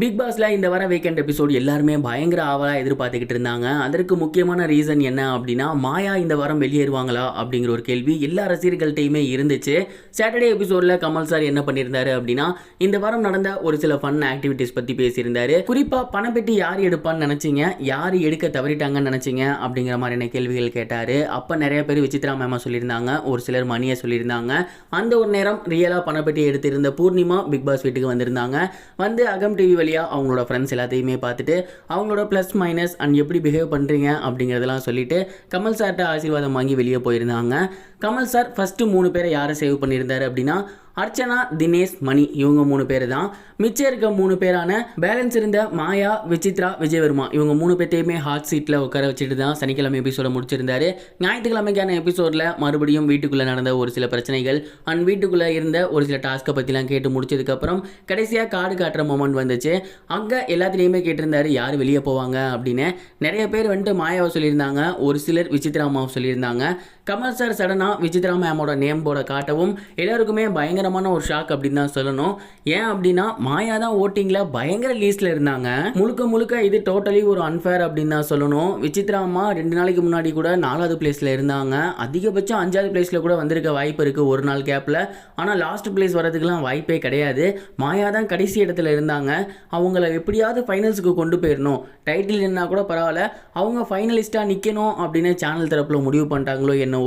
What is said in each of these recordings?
Big பாஸ்ல இந்த வர வீக்கெண்ட் எபிசோட் எல்லாருமே பயங்கர ஆவலா எதிர்பார்த்துக்கிட்டு இருந்தாங்க. அதற்கு முக்கியமான ரீசன் என்ன அப்படின்னா, மாயா இந்த வாரம் வெளியேறுவாங்களா அப்படிங்கிற ஒரு கேள்வி எல்லா ரசிகர்கள்ட்டையுமே இருந்துச்சு. சாட்டர்டே எபிசோட்ல கமல் சார் என்ன பண்ணியிருந்தாரு அப்படின்னா, இந்த வாரம் நடந்த ஒரு சில ஃபன் ஆக்டிவிட்டிஸ் பத்தி பேசியிருந்தாரு. குறிப்பா பணப்பெட்டி யார் எடுப்பான்னு நினைச்சீங்க, யார் எடுக்க தவறிட்டாங்கன்னு நினைச்சீங்க அப்படிங்கிற மாதிரியான கேள்விகள் கேட்டாரு. அப்ப நிறைய பேர் விசித்ரா மேமா சொல்லியிருந்தாங்க, ஒரு சிலர் மணியை சொல்லியிருந்தாங்க. அந்த ஒரு நேரம் ரியலா பணப்பெட்டி எடுத்திருந்த பூர்ணிமா பிக் பாஸ் வீட்டுக்கு வந்திருந்தாங்க. வந்து அகம் டிவி வழியா அவங்களோட ஃப்ரெண்ட்ஸ் எல்லாத்தையுமே பார்த்துட்டு அவங்களோட ப்ளஸ் மைனஸ் அண்ட் எப்படி பிஹேவ் பண்ணுறீங்க அப்படிங்கிறதெல்லாம் சொல்லிட்டு கமல் சார்கிட்ட ஆசீர்வாதம் வாங்கி வெளியே போயிருந்தாங்க. கமல் சார் ஃபஸ்ட்டு 3 பேரை யாரை சேவ் பண்ணியிருந்தாரு அப்படின்னா, அர்ச்சனா, தினேஷ், மணி, இவங்க 3 பேர் தான். மிச்சம் இருக்க 3 பேரான பேலன்ஸ் இருந்த மாயா, விசித்ரா, விஜயவர்மா இவங்க 3 பேர்த்தையுமே ஹாட் சீட்டில் உட்கார வச்சுட்டு தான் சனிக்கிழமை எபிசோட முடிச்சிருந்தாரு. ஞாயிற்றுக்கிழமைக்கான எபிசோடில் மறுபடியும் வீட்டுக்குள்ளே நடந்த ஒரு சில பிரச்சனைகள் அண்ட் வீட்டுக்குள்ளே இருந்த ஒரு சில டாஸ்க்கை பற்றிலாம் கேட்டு முடிச்சதுக்கப்புறம் கடைசியாக கார்டு காட்டுற மொமெண்ட் வந்துச்சு. அங்கே எல்லாத்துலேயுமே கேட்டிருந்தாரு யார் வெளியே போவாங்க அப்படின்னு. நிறைய பேர் வந்துட்டு மாயாவை சொல்லியிருந்தாங்க, ஒரு சிலர் விசித்ரா அம்மாவை சொல்லியிருந்தாங்க. கமல் சார் சடனாக விசித்ரா மேமோட நேம் போர்டை காட்டவும் எல்லாருக்குமே பயங்கரமான ஒரு ஷாக் அப்படின்னு தான் சொல்லணும். ஏன் அப்படின்னா, மாயா தான் ஓட்டிங்கில் பயங்கர லீஸ்டில் இருந்தாங்க. முழுக்க முழுக்க இது டோட்டலி ஒரு அன்ஃபேர் அப்படின்னு தான் சொல்லணும். விசித்ரா அம்மா 2 நாளைக்கு முன்னாடி கூட 4வது பிளேஸில் இருந்தாங்க. அதிகபட்சம் 5வது பிளேஸில் கூட வந்திருக்க வாய்ப்பு இருக்குது ஒரு நாள் கேப்பில். ஆனால் லாஸ்ட் பிளேஸ் வரதுக்குலாம் வாய்ப்பே கிடையாது. மாயா தான் கடைசி இடத்துல இருந்தாங்க. அவங்கள எப்படியாவது ஃபைனல்ஸுக்கு கொண்டு போயிடணும், டைட்டில் என்ன கூட பரவாயில்ல, அவங்க ஃபைனலிஸ்ட்டாக நிற்கணும் அப்படின்னு சேனல் தரப்பில் முடிவு பண்ணிட்டாங்களோ என்னவோ.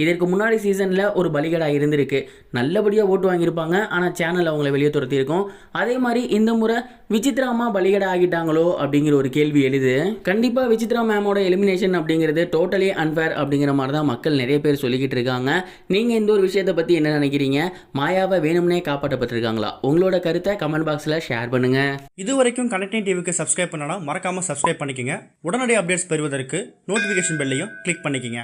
இதற்கு முன்னாடி சீசனில் ஒரு பலிகடா இருந்திருக்கு, நல்லபடியாக ஓட்டு வாங்கியிருப்பாங்க, ஆனால் சேனல் அவங்கள வெளியே துரத்தியிருக்கோம். அதே மாதிரி இந்த முறை விசித்ரா அம்மா பலிகடா ஆகிட்டாங்களோ அப்படிங்கிற ஒரு கேள்வி எழுது. கண்டிப்பாக விசித்ரா மேமோட எலிமினேஷன் அப்படிங்கிறது டோட்டலி அன்ஃபேர் அப்படிங்கிற மாதிரி தான் மக்கள் நிறைய பேர் சொல்லிக்கிட்டு இருக்காங்க. நீங்கள் இந்த ஒரு விஷயத்தை பற்றி என்ன நினைக்கிறீங்க? மாயாவை வேணும்னே காப்பாற்றப்பட்டிருக்காங்களா? உங்களோட கருத்தை கமெண்ட் பாக்ஸில் ஷேர் பண்ணுங்க. இது வரைக்கும் கனெக்டிங் டிவிக்கு சப்ஸ்கிரைப் பண்ணனா மறக்காம சப்ஸ்கிரைப் பண்ணிக்கங்க. உடனடி அப்டேட்ஸ் பெறுவதற்கு நோட்டிஃபிகேஷன் பெல்லையும் கிளிக் பண்ணிக்கங்க.